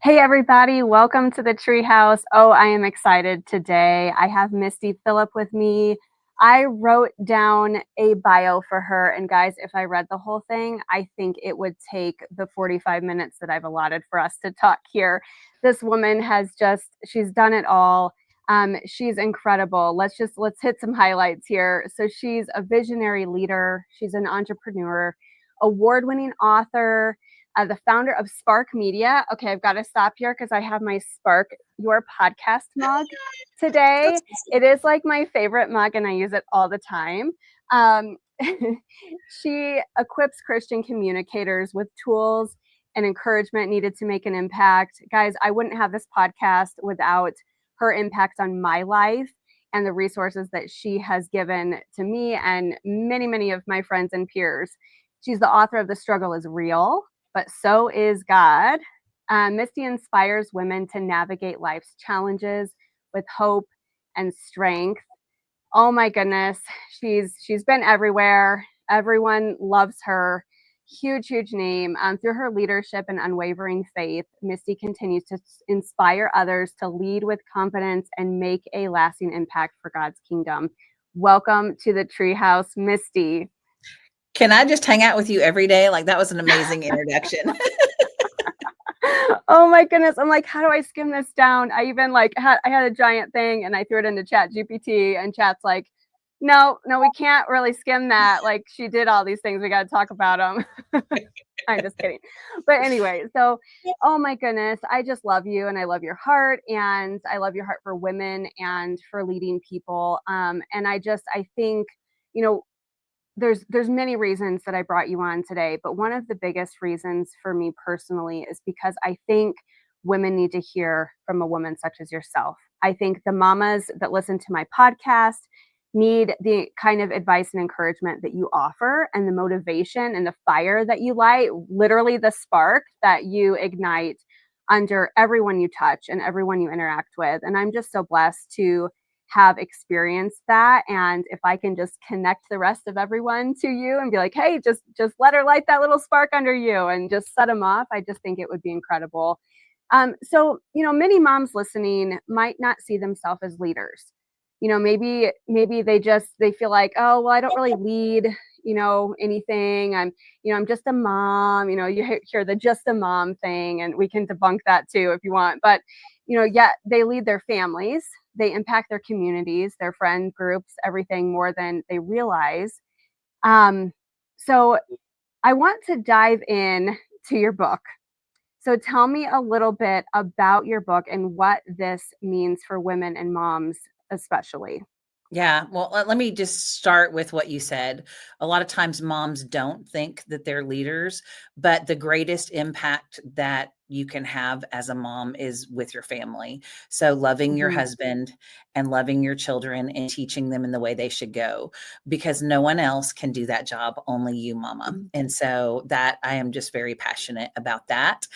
Hey everybody, welcome to the Treehouse. Oh, I am excited today. I have Misty Phillip with me. I wrote down a bio for her, and guys, if I read the whole thing, I think it would take the 45 minutes that I've allotted for us to talk here. This woman she's done it all. She's incredible. Let's hit some highlights here. So she's a visionary leader. She's an entrepreneur, award-winning author, the founder of Spark Media. Okay, I've got to stop here because I have my Spark Your Podcast mug today. It is like my favorite mug, and I use it all the time. Um, she equips Christian communicators with tools and encouragement needed to make an impact. Guys, I wouldn't have this podcast without her impact on my life and the resources that she has given to me and many, many of my friends and peers. She's the author of The Struggle is Real, but so is God. Misty inspires women to navigate life's challenges with hope and strength. Oh my goodness, she's been everywhere. Everyone loves her. Huge, huge name. Through her leadership and unwavering faith, Misty continues to inspire others to lead with confidence and make a lasting impact for God's kingdom. Welcome to the Treehouse, Misty. Can I just hang out with you every day? Like, that was an amazing introduction. Oh my goodness. I'm like, how do I skim this down? I even I had a giant thing and I threw it into Chat GPT, and Chat's like, no, we can't really skim that. Like, she did all these things. We got to talk about them. I'm just kidding. But anyway, so, oh my goodness, I just love you and I love your heart, and I love your heart for women and for leading people. And I think, you know, there's many reasons that I brought you on today, but one of the biggest reasons for me personally is because I think women need to hear from a woman such as yourself. I think the mamas that listen to my podcast need the kind of advice and encouragement that you offer, and the motivation and the fire that you light, literally the spark that you ignite under everyone you touch and everyone you interact with. And I'm just so blessed to have experienced that, and if I can just connect the rest of everyone to you and be like, hey, just let her light that little spark under you and just set them off, I just think it would be incredible. So, many moms listening might not see themselves as leaders. Maybe they feel like, oh well, I don't really lead anything. I'm just a mom. You hear the just a mom thing, and we can debunk that too if you want. But yet they lead their families, they impact their communities, their friend groups, everything more than they realize. So I want to dive in to your book. So tell me a little bit about your book and what this means for women and moms, especially. Yeah. Well, let me just start with what you said. A lot of times moms don't think that they're leaders, but the greatest impact that you can have as a mom is with your family. So loving your Mhm. husband and loving your children and teaching them in the way they should go, because no one else can do that job, only you, mama. And so that I am just very passionate about that.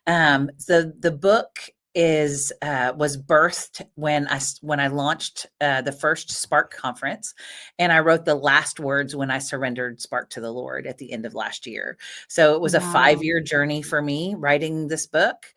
The book was birthed when I launched the first Spark conference, and I wrote the last words when I surrendered Spark to the Lord at the end of last year. So it was a Wow. 5-year journey for me writing this book,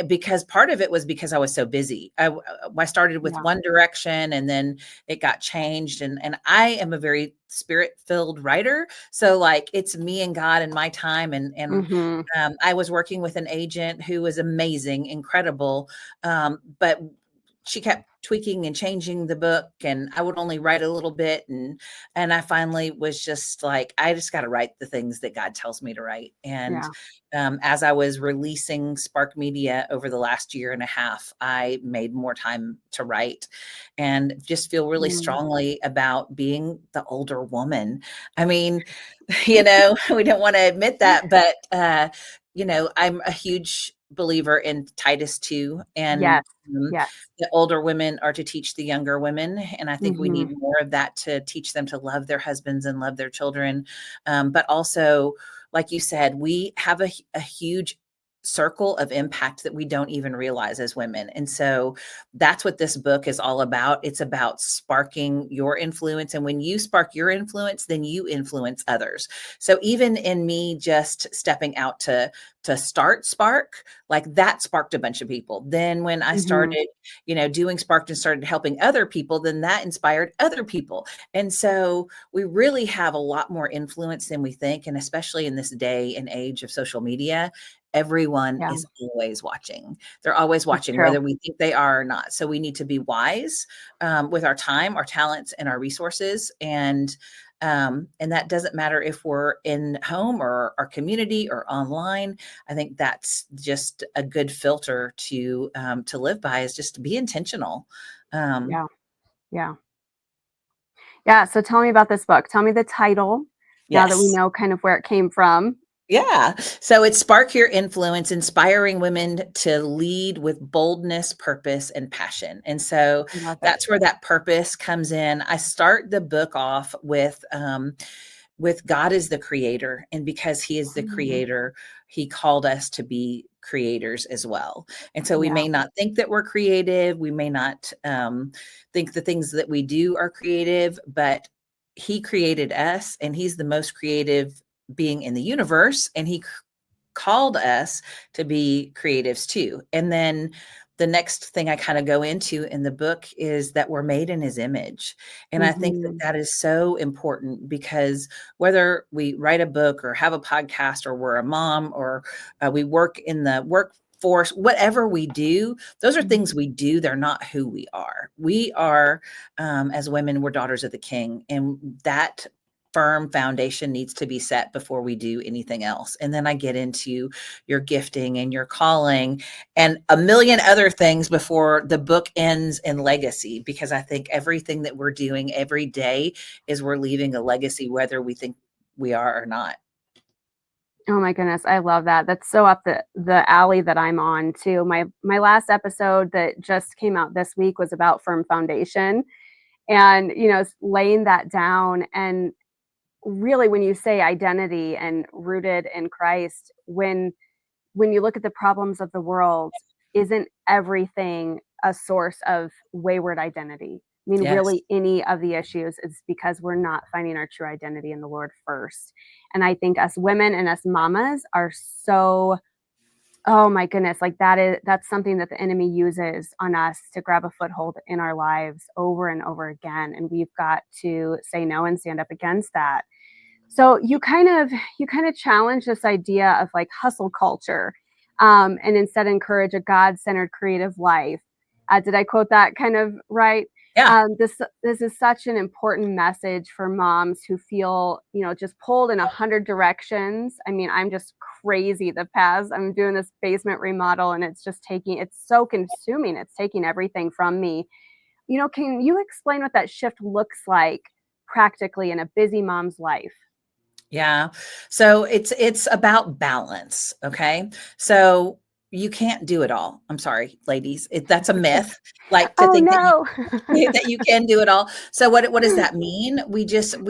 because part of it was because I was so busy. I started with Yeah. one direction, and then it got changed, and I am a very spirit-filled writer, so like it's me and God and my time, and Mhm. I was working with an agent who was amazing, incredible, but she kept tweaking and changing the book, and I would only write a little bit, and I finally was just like, I just got to write the things that God tells me to write. And Yeah. as I was releasing Spark Media over the last year and a half, I made more time to write, and just feel really Mm. strongly about being the older woman. I mean, we don't want to admit that, but I'm a huge believer in Titus 2, and Yes. Yes. the older women are to teach the younger women. And I think we need Mhm. more of that to teach them to love their husbands and love their children. But also, like you said, we have a huge circle of impact that we don't even realize as women. And so that's what this book is all about. It's about sparking your influence. And when you spark your influence, then you influence others. So even in me just stepping out to to start Spark, like that sparked a bunch of people. Then when I Mhm. started, doing Spark and started helping other people, then that inspired other people. And so we really have a lot more influence than we think. And especially in this day and age of social media, everyone Yeah, is always watching. They're always it's watching, true. whether we think they are or not. So we need to be wise with our time, our talents, and our resources. And that doesn't matter if we're in home or our community or online. I think that's just a good filter to live by, is just to be intentional. Um, Yeah, yeah. Yeah, so tell me about this book. Tell me the title now that we yes. know kind of where it came from. Yeah. So it's Spark Your Influence, inspiring women to lead with boldness, purpose, and passion. And so I love it. that's where that purpose comes in. I start the book off with God is the creator. And because he is the Mm, creator, he called us to be creators as well. And so we yeah. may not think that we're creative. We may not think the things that we do are creative, but he created us, and he's the most creative being in the universe. And he called us to be creatives too. And then the next thing I kind of go into in the book is that we're made in his image. And I think that Mhm. that is so important, because whether we write a book or have a podcast or we're a mom or we work in the workforce, whatever we do, those are Mhm. things we do. They're not who we are. We are, as women, we're daughters of the king. And that firm foundation needs to be set before we do anything else. And then I get into your gifting and your calling and a million other things before the book ends in legacy, because I think everything that we're doing every day is we're leaving a legacy, whether we think we are or not. Oh my goodness, I love that. That's so up the alley that I'm on too. My last episode that just came out this week was about firm foundation and, laying that down. And really, when you say identity and rooted in Christ, when you look at the problems of the world, isn't everything a source of wayward identity? I mean, Yes. really, any of the issues is because we're not finding our true identity in the Lord first. And I think us women and us mamas are so, oh my goodness, like that's something that the enemy uses on us to grab a foothold in our lives over and over again. And we've got to say no and stand up against that. So you kind of challenge this idea of like hustle culture, and instead encourage a God-centered creative life. Did I quote that kind of right? Yeah. This is such an important message for moms who feel just pulled in 100 directions. I mean, I'm just crazy. The past I'm doing this basement remodel, and it's so consuming. It's taking everything from me. Can you explain what that shift looks like practically in a busy mom's life? Yeah. So it's about balance, okay? So you can't do it all. I'm sorry, ladies. That's a myth. Like, to Oh, think that no. that you can do it all. So what does that mean? We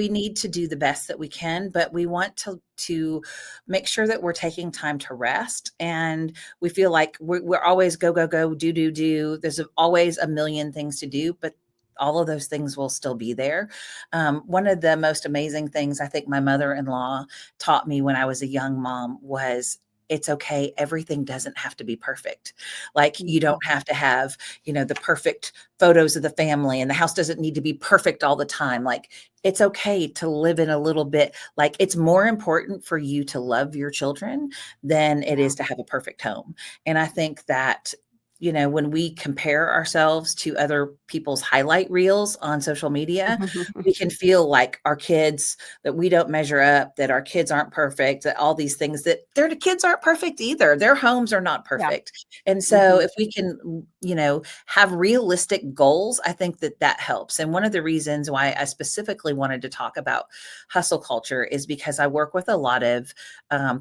need to do the best that we can, but we want to make sure that we're taking time to rest. And we feel like we're always go go go, do do do. There's always a million things to do, but all of those things will still be there. One of the most amazing things I think my mother-in-law taught me when I was a young mom was, it's okay. Everything doesn't have to be perfect. Like, you Mhm. don't have to have, the perfect photos of the family, and the house doesn't need to be perfect all the time. Like, it's okay to live in a little bit. Like, it's more important for you to love your children than it Yeah. is to have a perfect home. And I think that, when we compare ourselves to other people's highlight reels on social media, we can feel like our kids, that we don't measure up, that our kids aren't perfect, that all these things, that their kids aren't perfect either. Their homes are not Yeah. perfect. And so Mhm. if we can, have realistic goals, I think that that helps. And one of the reasons why I specifically wanted to talk about hustle culture is because I work with a lot of,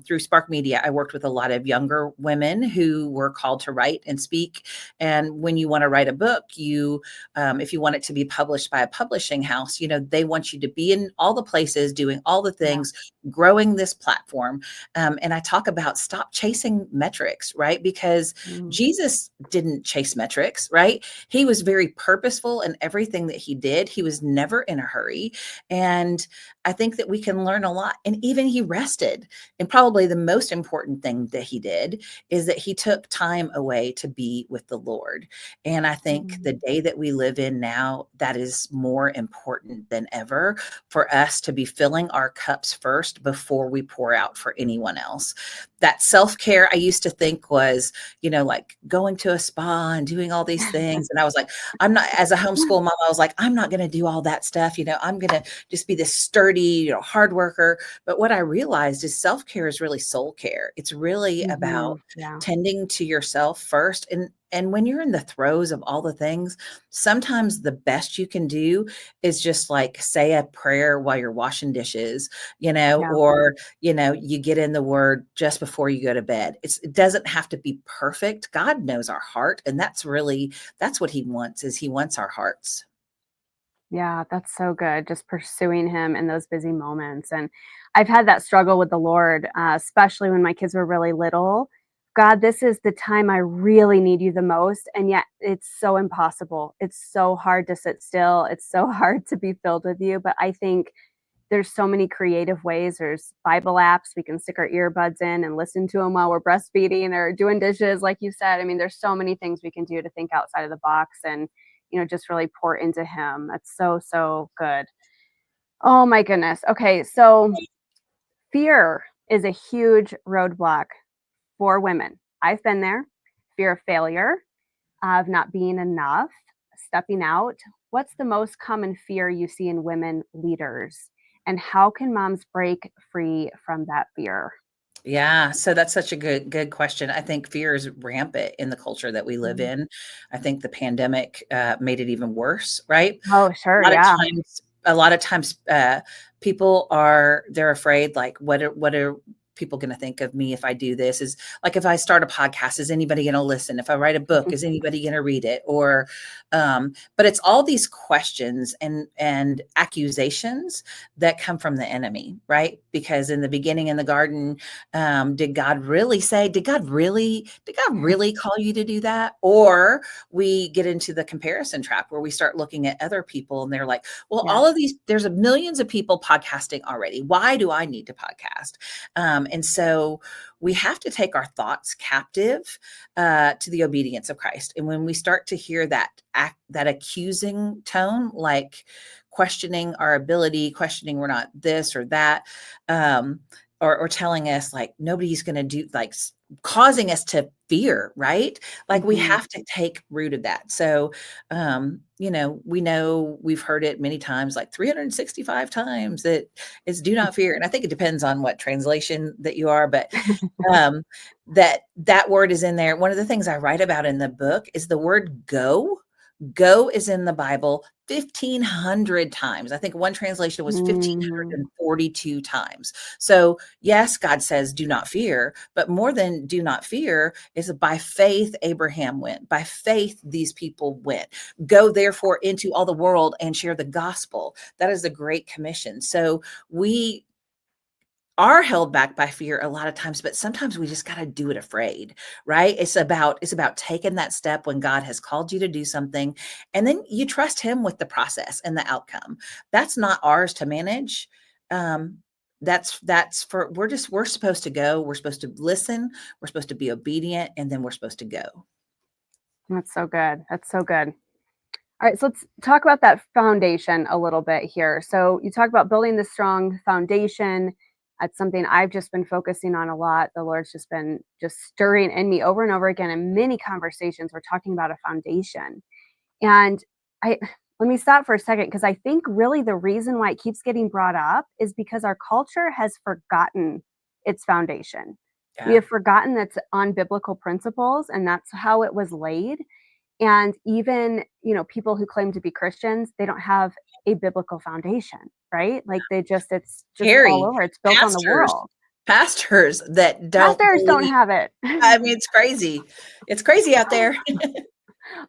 through Spark Media, I worked with a lot of younger women who were called to write and speak. And when you want to write a book, if you want it to be published by a publishing house, they want you to be in all the places doing all the Yeah. things, growing this platform. And I talk about stop chasing metrics, right? Because Mm. Jesus didn't chase metrics, right? He was very purposeful in everything that he did. He was never in a hurry. And I think that we can learn a lot. And even he rested. And probably the most important thing that he did is that he took time away to be with the Lord. And I think the Mm. day that we live in now, that is more important than ever for us to be filling our cups first before we pour out for anyone else. That self-care I used to think was, like going to a spa and doing all these things. And I was like, I'm not, as a homeschool mom, I was like, I'm not going to do all that stuff. I'm going to just be this sturdy, hard worker. But what I realized is self-care is really soul care. It's really about Yeah. tending to yourself first. And when you're in the throes of all the things, sometimes the best you can do is just like say a prayer while you're washing dishes, Yeah. or, you get in the word just before you go to bed. It doesn't have to be perfect. God knows our heart. And that's what he wants, is he wants our hearts. Yeah, that's so good. Just pursuing him in those busy moments. And I've had that struggle with the Lord, especially when my kids were really little. God, this is the time I really need you the most. And yet it's so impossible. It's so hard to sit still. It's so hard to be filled with you. But I think there's so many creative ways. There's Bible apps. We can stick our earbuds in and listen to them while we're breastfeeding or doing dishes, like you said. I mean, there's so many things we can do to think outside of the box and, just really pour into him. That's so, so good. Oh my goodness. Okay. So fear is a huge roadblock for women. I've been there. Fear of failure, of not being enough, stepping out. What's the most common fear you see in women leaders? And how can moms break free from that fear? Yeah, so that's such a good question. I think fear is rampant in the culture that we live Mhm. in. I think the pandemic made it even worse, right? Oh, sure. A lot of Yeah. times, a lot of times, people they're afraid, like, what are people going to think of me if I do this? Is like, if I start a podcast, is anybody going to listen? If I write a book, is anybody going to read it? Or, but it's all these questions and accusations that come from the enemy, right? Because in the beginning in the garden, did God really call you to do that? Or we get into the comparison trap where we start looking at other people and they're like, well, Yes. all of these, there's millions of people podcasting already. Why do I need to podcast? And so we have to take our thoughts captive to the obedience of Christ. And when we start to hear that accusing tone, like questioning our ability, questioning we're not this or that, or telling us like nobody's going to do, like causing us to fear, right? Like we Mhm. have to take root of that. So, we know we've heard it many times, like 365 times, that it's do not fear. And I think it depends on what translation that you are, but um, that word is in there. One of the things I write about in the book is the word go. Go is in the Bible 1,500 times. I think one translation was Mhm. 1,542 times. So, yes, God says, do not fear, but more than do not fear is by faith, Abraham went. By faith, these people went. Go therefore into all the world and share the gospel. That is the Great Commission. So, we are held back by fear a lot of times, but sometimes we just got to do it afraid, right? It's about taking that step when God has called you to do something, and then you trust him with the process and the outcome. That's not ours to manage. um that's for, we're supposed to go, we're supposed to listen, we're supposed to be obedient, and then we're supposed to go. That's so good. That's so good. All right, so let's talk about that foundation a little bit here. So you talk about building the strong foundation. That's something I've just been focusing on a lot. The Lord's just been just stirring in me over and over again in many conversations. We're talking about a foundation. And I let me stop for a second because I think really the reason why it keeps getting brought up is because our culture has forgotten its foundation. We Yeah. have forgotten that's on biblical principles and that's how it was laid. And even, people who claim to be Christians, they don't have a biblical foundation, right? Like it's just all Carrie, over. It's built on the pastors world. pastors that don't Pastors don't believe. have it. I mean, it's crazy out there.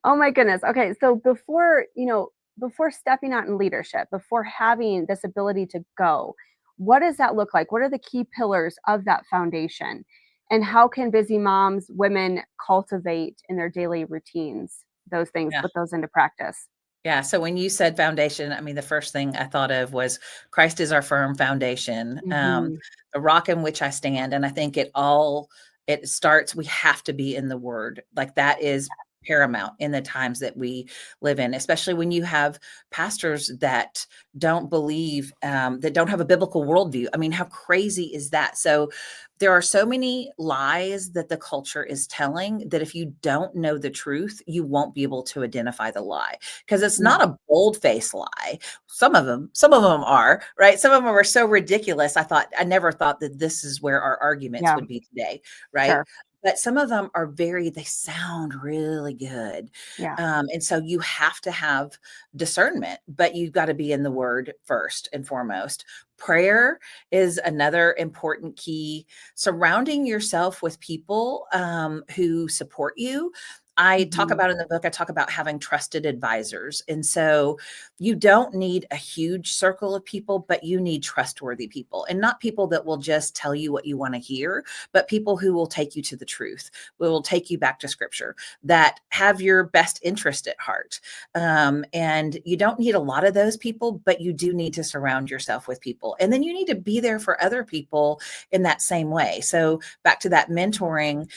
Oh my goodness. Okay, so before stepping out in leadership, before having this ability to go, what does that look like? What are the key pillars of that foundation? And how can busy moms, women cultivate in their daily routines those things, Yeah. put those into practice? Yeah. So when you said foundation, I mean, the first thing I thought of was Christ is our firm foundation, Mhm. the rock in which I stand. And I think it starts, we have to be in the word. Like that is paramount in the times that we live in, especially when you have pastors that don't believe, that don't have a biblical worldview. I mean, how crazy is that? So there are so many lies that the culture is telling that if you don't know the truth, you won't be able to identify the lie because it's Yeah. not a bold face lie. Some of them are, right? Some of them are so ridiculous. I never thought that this is where our arguments Yeah. would be today, right? Sure. But some of them are they sound really good. Yeah. And so you have to have discernment, but you've got to be in the word first and foremost. Prayer is another important key. Surrounding yourself with people who support you. I talk Mhm. about in the book, I talk about having trusted advisors. And so you don't need a huge circle of people, but you need trustworthy people and not people that will just tell you what you want to hear, but people who will take you to the truth, will take you back to scripture, that have your best interest at heart. And you don't need a lot of those people, but you do need to surround yourself with people. And then you need to be there for other people in that same way. So back to that mentoring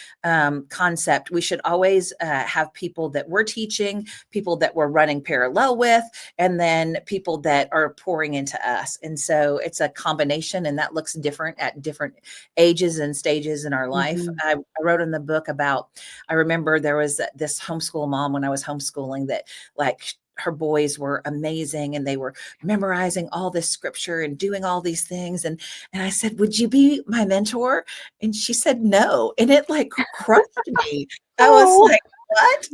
concept, we should always have people that we're teaching, people that we're running parallel with, and then people that are pouring into us. And so it's a combination, and that looks different at different ages and stages in our life. Mhm. I wrote in the book about, I remember there was this homeschool mom when I was homeschooling that like her boys were amazing and they were memorizing all this scripture and doing all these things. And I said, would you be my mentor? And she said, no. And it like crushed me. I was Oh, like, what?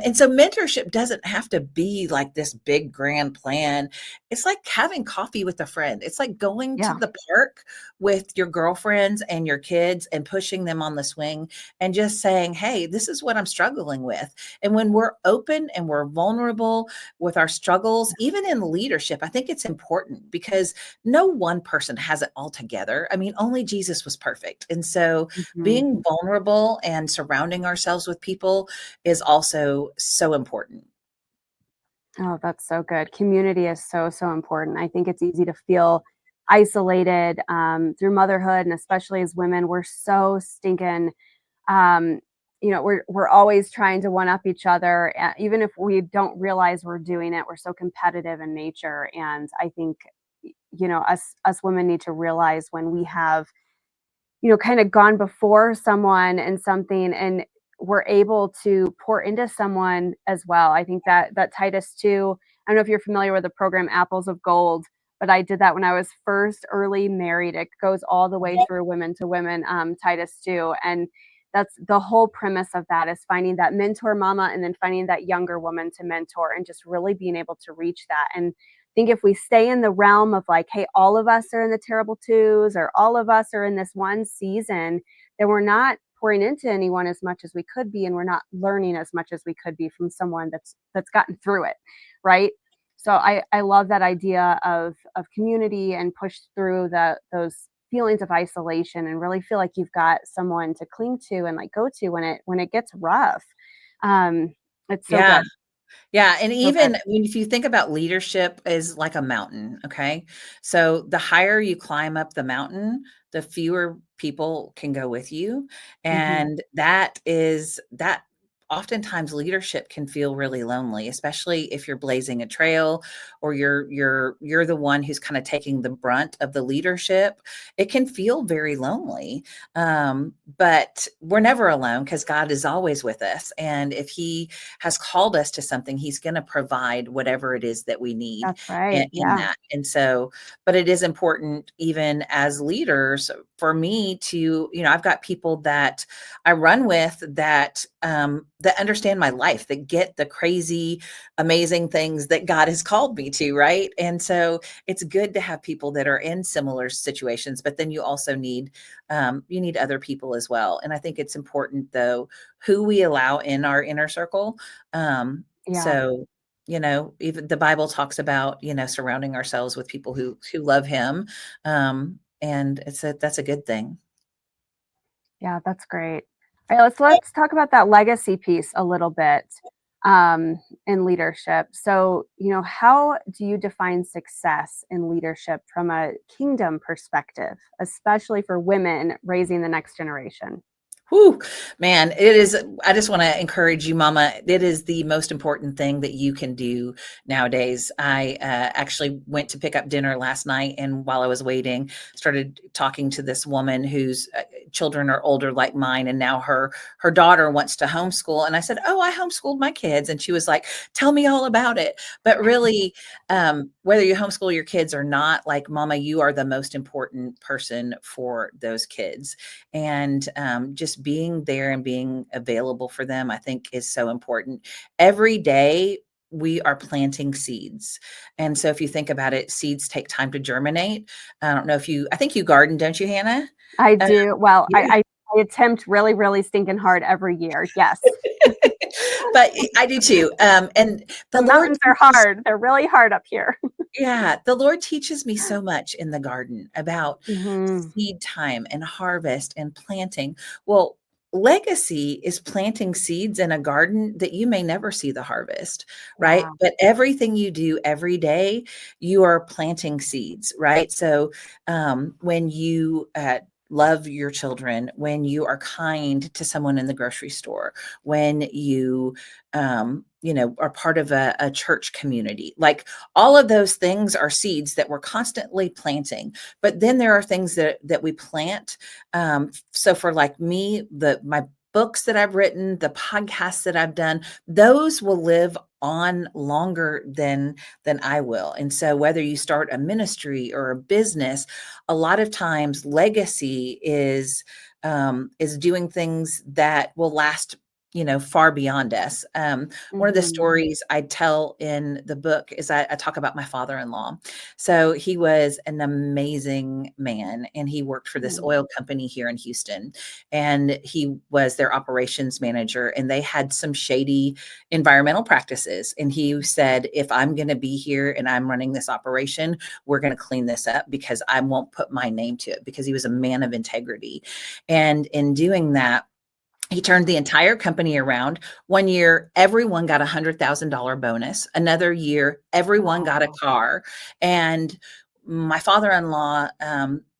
And so mentorship doesn't have to be like this big grand plan. It's like having coffee with a friend. It's like going to yeah. the park with your girlfriends and your kids and pushing them on the swing and just saying, hey, this is what I'm struggling with. And when we're open and we're vulnerable with our struggles, even in leadership, I think it's important because no one person has it all together. I mean, only Jesus was perfect. And so Mhm. being vulnerable and surrounding ourselves with people is also so important. Oh, that's so good. Community is so, so important. I think it's easy to feel isolated through motherhood, and especially as women, we're so stinking. Um, we're always trying to one up each other, even if we don't realize we're doing it. We're so competitive in nature, and I think us women need to realize when we have kind of gone before someone and something and we're able to pour into someone as well. I think that Titus 2, I don't know if you're familiar with the program Apples of Gold, but I did that when I was first early married. It goes all the way through Women to Women, Titus 2. And that's the whole premise of that is finding that mentor mama and then finding that younger woman to mentor and just really being able to reach that. And think if we stay in the realm of like, hey, all of us are in the terrible twos or all of us are in this one season, then we're not pouring into anyone as much as we could be, and we're not learning as much as we could be from someone that's gotten through it, right? So I love that idea of community and push through those feelings of isolation and really feel like you've got someone to cling to and like go to when it gets rough. Um, it's so Yeah. good, Yeah, and so good. even when if you think about leadership as like a mountain, okay? So the higher you climb up the mountain, the fewer people can go with you, Hmm. and that oftentimes leadership can feel really lonely, especially if you're blazing a trail or you're the one who's kind of taking the brunt of the leadership. It can feel very lonely. But we're never alone because God is always with us, and if He has called us to something, he's going to provide whatever it is that we need That's right. in Yeah. that. And so, but it is important, even as leaders, for me to, I've got people that I run with that understand my life, that get the crazy, amazing things that God has called me to, right? And so it's good to have people that are in similar situations, but then you also need other people as well. And I think it's important though who we allow in our inner circle. Yeah. So even the Bible talks about, surrounding ourselves with people who love him. And that's a good thing. Yeah, that's great. All right, let's talk about that legacy piece a little bit in leadership. So, how do you define success in leadership from a kingdom perspective, especially for women raising the next generation? Whew, man, it is. I just want to encourage you, Mama. It is the most important thing that you can do nowadays. I actually went to pick up dinner last night, and while I was waiting, started talking to this woman whose children are older like mine, and now her daughter wants to homeschool. And I said, "Oh, I homeschooled my kids," and she was like, "Tell me all about it." But really, whether you homeschool your kids or not, like Mama, you are the most important person for those kids, and just being there and being available for them, I think, is so important. Every day we are planting seeds. And so if you think about it, seeds take time to germinate. I don't know if I think you garden, don't you, Hannah? I Uh, do. Well, yeah. I attempt really, really stinking hard every year. Yes. But I do too. And The the Lord mountains are teaches hard. They're really hard up here. Yeah, the Lord teaches me so much in the garden about Mhm. seed time and harvest and planting. Well, legacy is planting seeds in a garden that you may never see the harvest, right? Yeah. But everything you do every day, you are planting seeds, right? So when you love your children, when you are kind to someone in the grocery store, when are part of a church community, like all of those things are seeds that we're constantly planting. But then there are things that we plant. So for like me, my books that I've written, the podcasts that I've done, those will live on longer than I will. And so whether you start a ministry or a business, a lot of times legacy is doing things that will last far beyond us. One of the Mhm. stories I tell in the book is I talk about my father-in-law. So he was an amazing man, and he worked for this Mhm. oil company here in Houston, and he was their operations manager, and they had some shady environmental practices. And he said, if I'm going to be here and I'm running this operation, we're going to clean this up because I won't put my name to it, because he was a man of integrity. And in doing that, he turned the entire company around. One year, everyone got $100,000 bonus. Another year, everyone got a Wow. car. And my father-in-law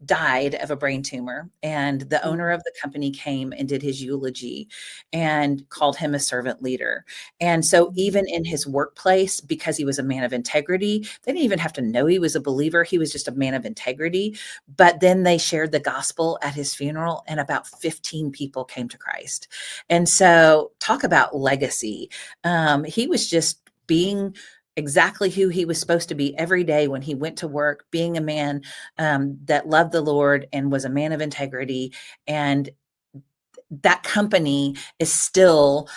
died of a brain tumor, and the owner Mm. of the company came and did his eulogy and called him a servant leader. And so even in his workplace, because he was a man of integrity, they didn't even have to know he was a believer. He was just a man of integrity. But then they shared the gospel at his funeral, and about 15 people came to Christ. And so, talk about legacy. He was just being exactly who he was supposed to be every day when he went to work, being a man that loved the Lord and was a man of integrity. And that company is still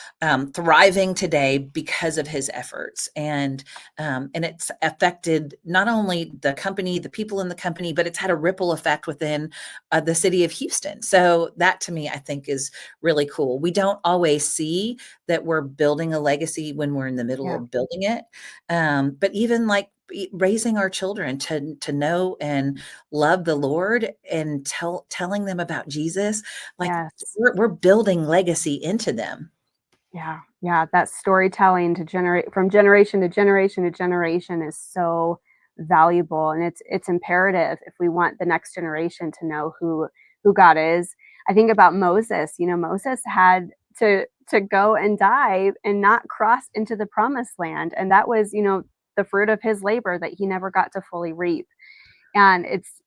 thriving today because of his efforts, and it's affected not only the company, the people in the company, but it's had a ripple effect within the city of Houston. So that, to me, I think is really cool. We don't always see that we're building a legacy when we're in the middle Yeah. of building it, but even like raising our children to know and love the Lord, and telling them about Jesus, like Yes. we're building legacy into them. Yeah. Yeah. That storytelling to generate from generation to generation to generation is so valuable, and it's imperative if we want the next generation to know who God is. I think about Moses. Moses had to go and die and not cross into the promised land, and that was, the fruit of his labor that he never got to fully reap. And it's,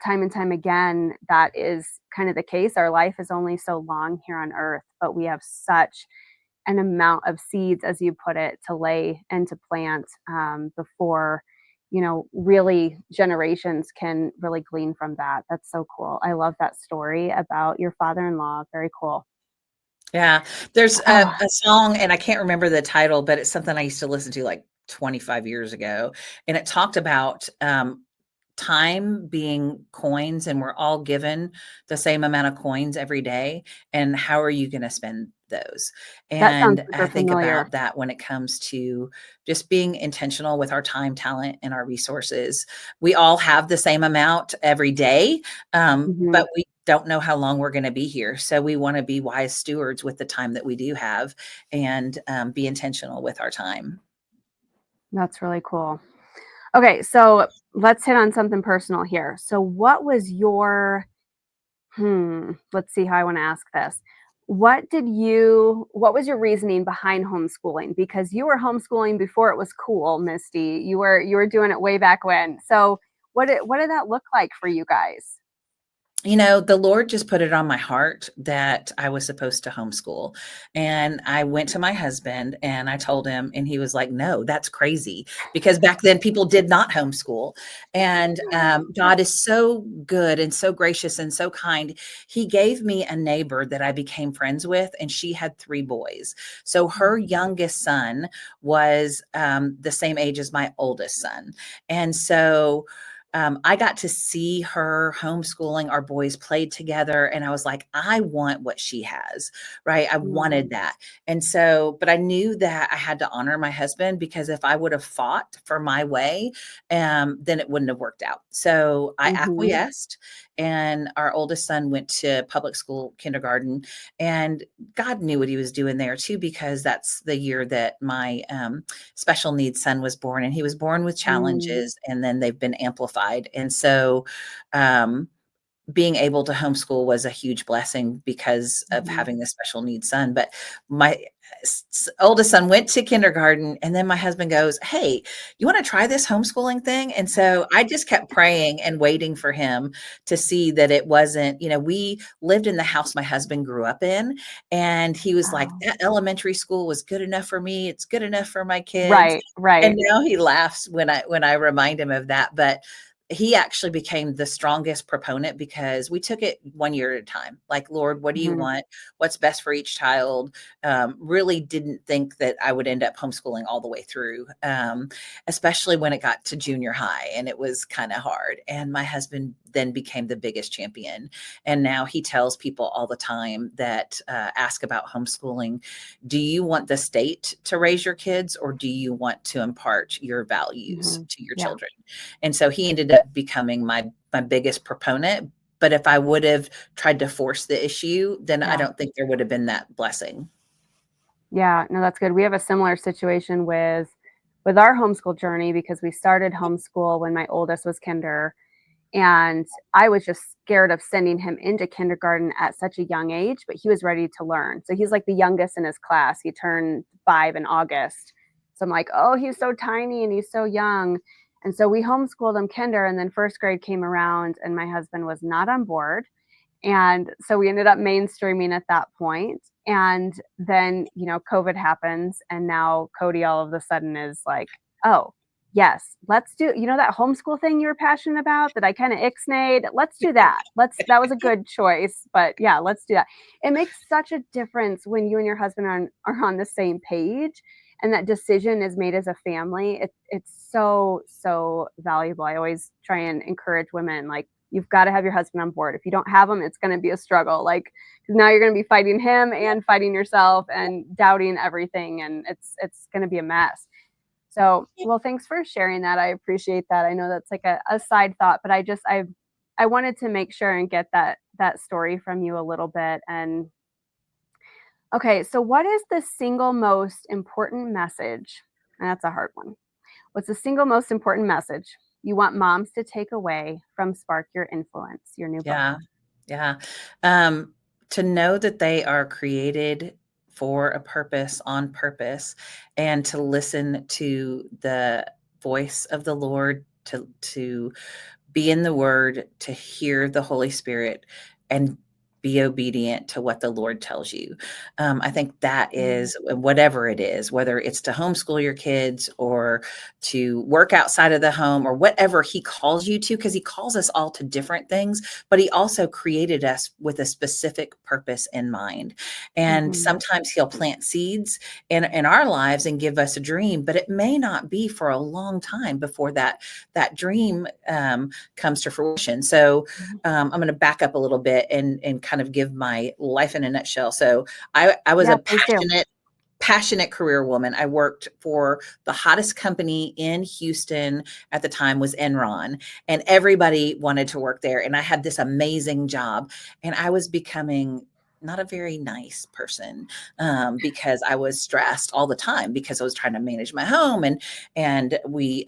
time and time again, that is kind of the case. Our life is only so long here on earth, but we have such an amount of seeds, as you put it, to lay and to plant before, really generations can really glean from that. That's so cool. I love that story about your father in law. Very cool. Yeah, there's Oh, a song, and I can't remember the title, but it's something I used to listen to like 25 years ago, and it talked about time being coins, and we're all given the same amount of coins every day. And how are you going to spend those. That sounds And I super think familiar. about that when it comes to just being intentional with our time, talent, and our resources. We all have the same amount every day, Mhm. but we don't know how long we're going to be here. So we want to be wise stewards with the time that we do have, and be intentional with our time. That's really cool. Okay, so let's hit on something personal here. So what was your let's see how I wanna ask this. What was your reasoning behind homeschooling? Because you were homeschooling before it was cool, Misty. You were doing it way back when. So what did that look like for you guys? The Lord just put it on my heart that I was supposed to homeschool. And I went to my husband and I told him, and he was like, no, that's crazy. Because back then people did not homeschool. And God is so good and so gracious and so kind. He gave me a neighbor that I became friends with, and she had 3 boys. So her youngest son was the same age as my oldest son. And so I got to see her homeschooling. Our boys played together, and I was like, I want what she has, right? I wanted Mm, that. And so, but I knew that I had to honor my husband, because if I would have fought for my way, then it wouldn't have worked out. So I mhm, acquiesced, and our oldest son went to public school kindergarten, and God knew what he was doing there too, because that's the year that my special needs son was born, and he was born with mm, challenges, and then they've been amplified. And so um, being able to homeschool was a huge blessing because of mhm. having the special needs son. But my oldest son went to kindergarten, and then my husband goes, hey, you want to try this homeschooling thing? And so I just kept praying and waiting for him to see that it wasn't, we lived in the house my husband grew up in, and he was like, Oh. that elementary school was good enough for me, it's good enough for my kids. Right, And right. now he laughs when I remind him of that. But he actually became the strongest proponent, because we took it one year at a time. Like, Lord, what do you Mhm, want? What's best for each child? Really didn't think that I would end up homeschooling all the way through, especially when it got to junior high and it was kind of hard. And my husband then became the biggest champion. And now he tells people all the time that ask about homeschooling, do you want the state to raise your kids, or do you want to impart your values mhm. to your Yeah, children? And so he ended up becoming my biggest proponent. But if I would have tried to force the issue, then I yeah. don't think there would have been that blessing. Yeah, no, that's good. We have a similar situation with our homeschool journey because we started homeschool when my oldest was kinder, and I was just scared of sending him into kindergarten at such a young age, but he was ready to learn. So he's like the youngest in his class. He turned 5 in August. So I'm like, "Oh, he's so tiny and he's so young." And so we homeschooled him kinder, and then 1st grade came around and my husband was not on board. And so we ended up mainstreaming at that point. And then, COVID happens. And now Cody all of a sudden is like, oh, yes, let's do, that homeschool thing you were passionate about that I kind of ixnayed. Let's do that. That was a good choice. But yeah, let's do that. It makes such a difference when you and your husband are on the same page and that decision is made as a family. It's so, so valuable. I always try and encourage women like, you've got to have your husband on board. If you don't have him, it's going to be a struggle. Like, 'cause now you're going to be fighting him and fighting yourself and doubting everything, and it's going to be a mess. So, well, thanks for sharing that. I appreciate that. I know that's like a side thought, but I wanted to make sure and get that story from you a little bit. And okay, so what is the single most important message? And that's a hard one. What's the single most important message you want moms to take away from Spark Your Influence, your new book? Yeah. Yeah. Um, to know that they are created for a purpose, on purpose, and to listen to the voice of the Lord, to be in the word, to hear the Holy Spirit, and be obedient to what the Lord tells you. I think that Mm, is whatever it is, whether it's to homeschool your kids or to work outside of the home or whatever He calls you to, because He calls us all to different things, but He also created us with a specific purpose in mind. And mhm, sometimes He'll plant seeds in our lives and give us a dream, but it may not be for a long time before that dream comes to fruition. So mhm, I'm going to back up a little bit and kind kind of give my life in a nutshell. So I was Yeah, a please do. passionate career woman. I worked for the hottest company in Houston at the time was Enron, and everybody wanted to work there. And I had this amazing job, and I was becoming not a very nice person because I was stressed all the time because I was trying to manage my home, and we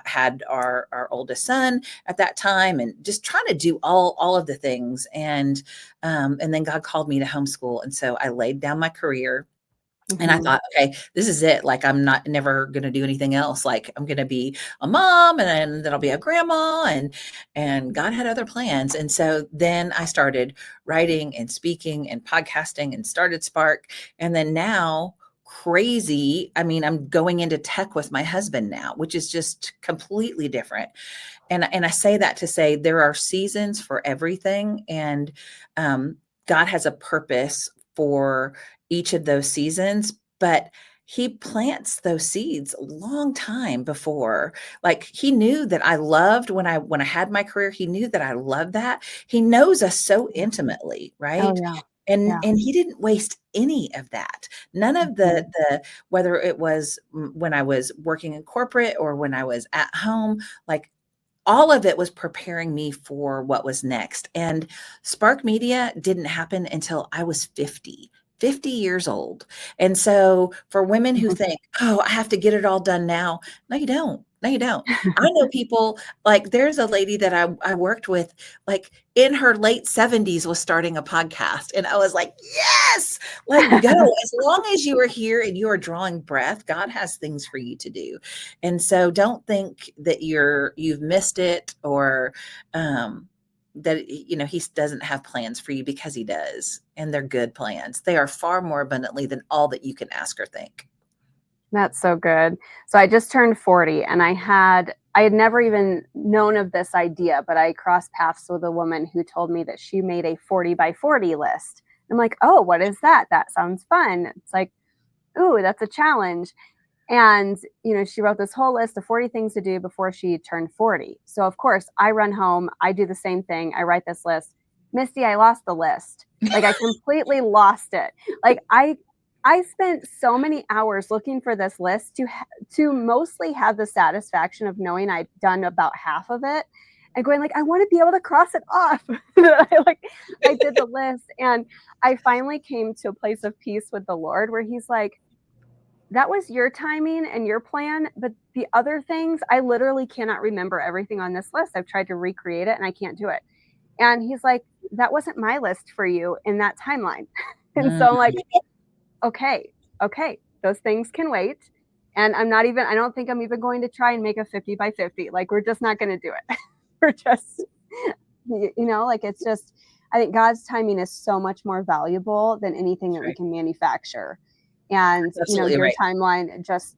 had our oldest son at that time, and just trying to do all of the things. And then God called me to homeschool, and so I laid down my career and I Mhm. thought, okay, this is it. Like, I'm not never going to do anything else. Like, I'm going to be a mom, and then I'll be a grandma, and God had other plans. And so then I started writing and speaking and podcasting and started Spark. And then now, crazy, I mean, I'm going into tech with my husband now, which is just completely different. And I say that to say there are seasons for everything, and um, God has a purpose for each of those seasons, but he plants those seeds a long time before. Like, he knew that I loved when I had my career. He knew that I loved that. He knows us so Yeah. intimately, Oh, right? yeah. And Yeah. he didn't waste any of that. None of Mhm. the whether it was when I was working in corporate or when I was at home, like, all of it was preparing me for what was next. And Spark Media didn't happen until I was 50 years old. And so for women who think, oh, I have to get it all done now. No, you don't. No, you don't. I know people, like, there's a lady that I worked with, like, in her late 70s was starting a podcast. And I was like, yes, let go. As long as you are here and you are drawing breath, God has things for you to do. And so don't think that you've missed it, or that he doesn't have plans for you, because he does. And they're good plans. They are far more abundantly than all that you can ask or think. That's so good. So I just turned 40, and I had never even known of this idea, but I crossed paths with a woman who told me that she made a 40 by 40 list. I'm like, "Oh, what is that? That sounds fun." It's like, "Ooh, that's a challenge." And, she wrote this whole list of 40 things to do before she turned 40. So, of course, I run home, I do the same thing. I write this list. Misty, I lost the list. Like, I completely lost it. Like, I spent so many hours looking for this list to mostly have the satisfaction of knowing I'd done about half of it and going like, I want to be able to cross it off. I did the list, and I finally came to a place of peace with the Lord where he's like, that was your timing and your plan, but the other things, I literally cannot remember everything on this list. I've tried to recreate it and I can't do it. And he's like, that wasn't my list for you in that timeline. And so I'm Mm, like, okay, okay, those things can wait. And I don't think I'm even going to try and make a 50 by 50. Like, we're just not going to do it. We're just, like, it's just, I think God's timing is so much more valuable than anything that's that we right. can manufacture. And, Absolutely your right. timeline just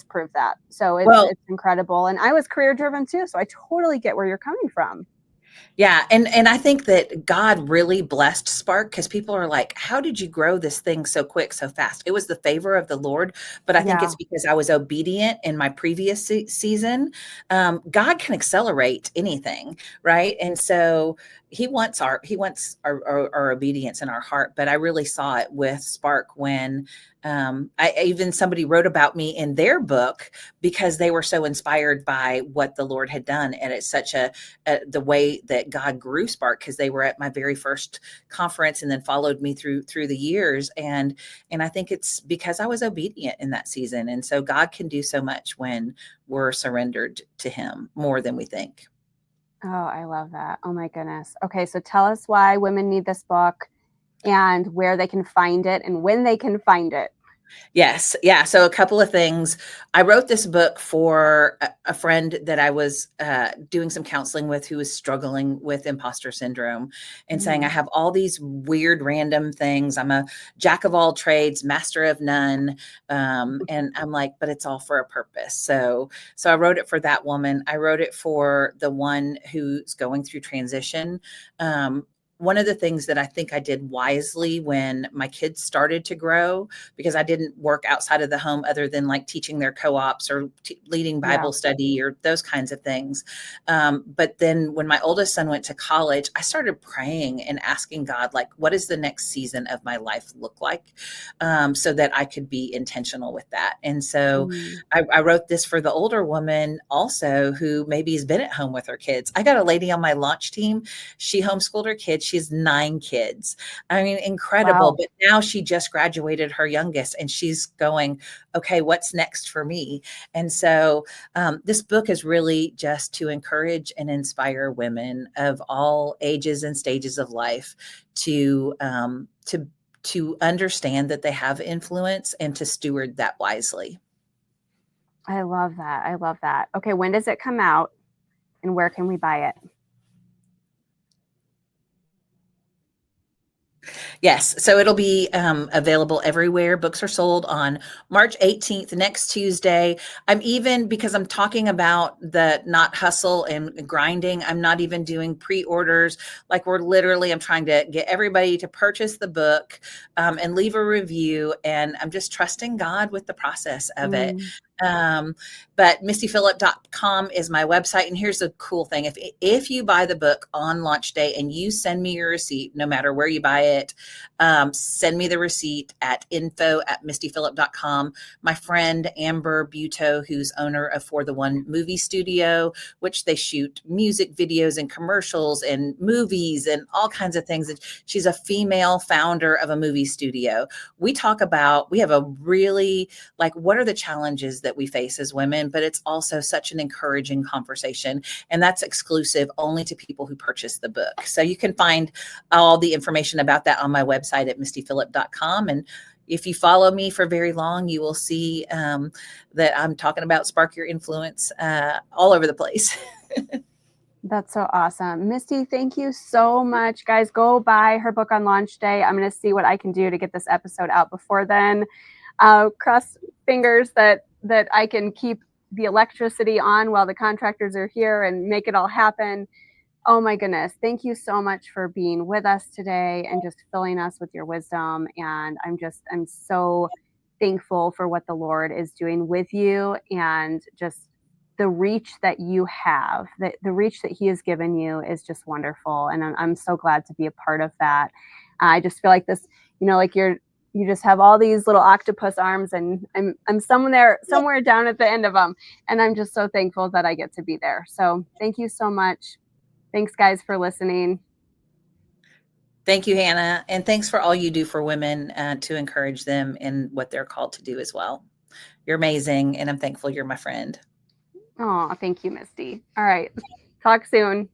proved that. So Well, it's incredible. And I was career driven too. So I totally get where you're coming from. yeah, and I think that God really blessed Spark, because people are like, "How did you grow this thing so quick, so fast?" It was the favor of the Lord, but I think Yeah. it's because I was obedient in my previous season. God can accelerate anything, right? And so he wants our obedience in our heart. But I really saw it with Spark when even somebody wrote about me in their book because they were so inspired by what the Lord had done, and it's such the way that God grew Spark, because they were at my very first conference and then followed me through the years. And I think it's because I was obedient in that season. And so God can do so much when we're surrendered to him more than we think. Oh, I love that. Oh my goodness. Okay. So tell us why women need this book and where they can find it and when they can find it. Yes. Yeah. So a couple of things. I wrote this book for a friend that I was doing some counseling with, who was struggling with imposter syndrome, and saying, I Mm. have all these weird, random things. I'm a jack of all trades, master of none. And I'm like, but it's all for a purpose. So I wrote it for that woman. I wrote it for the one who's going through transition. one of the things that I think I did wisely when my kids started to grow, because I didn't work outside of the home other than like teaching their co-ops or leading Yeah. Bible study or those kinds of things. But then when my oldest son went to college, I started praying and asking God, like, what does the next season of my life look like? So that I could be intentional with that. And so Mm. I wrote this for the older woman also who maybe has been at home with her kids. I got a lady on my launch team. She homeschooled her kids. She has 9 kids. I mean, incredible. Wow. But now she just graduated her youngest and she's going, okay, what's next for me? And so this book is really just to encourage and inspire women of all ages and stages of life to understand that they have influence and to steward that wisely. I love that. I love that. Okay, when does it come out and where can we buy it? Yes. So it'll be available everywhere. Books are sold on March 18th, next Tuesday. I'm even, because I'm talking about the not hustle and grinding, I'm not even doing pre-orders. Like I'm trying to get everybody to purchase the book and leave a review. And I'm just trusting God with the process of it. Mm. Um, but mistyphillip.com is my website. And here's the cool thing. If you buy the book on launch day and you send me your receipt, no matter where you buy it, send me the receipt at info@mistyphillip.com. My friend Amber Buteau, who's owner of For the One Movie Studio, which they shoot music videos and commercials and movies and all kinds of things. She's a female founder of a movie studio. We have a really, like, what are the challenges that we face as women, but it's also such an encouraging conversation. And that's exclusive only to people who purchase the book. So you can find all the information about that on my website at mistyphillip.com. And if you follow me for very long, you will see that I'm talking about Spark Your Influence all over the place. That's so awesome. Misty, thank you so much. Guys, go buy her book on launch day. I'm going to see what I can do to get this episode out before then. Cross fingers that I can keep the electricity on while the contractors are here and make it all happen. Oh my goodness. Thank you so much for being with us today and just filling us with your wisdom. And I'm so thankful for what the Lord is doing with you and just the reach that you have, the reach that He has given you is just wonderful. And I'm so glad to be a part of that. I just feel like this, like you just have all these little octopus arms and I'm somewhere down at the end of them. And I'm just so thankful that I get to be there. So thank you so much. Thanks, guys, for listening. Thank you, Hannah. And thanks for all you do for women to encourage them in what they're called to do as well. You're amazing. And I'm thankful you're my friend. Oh, thank you, Misty. All right. Talk soon.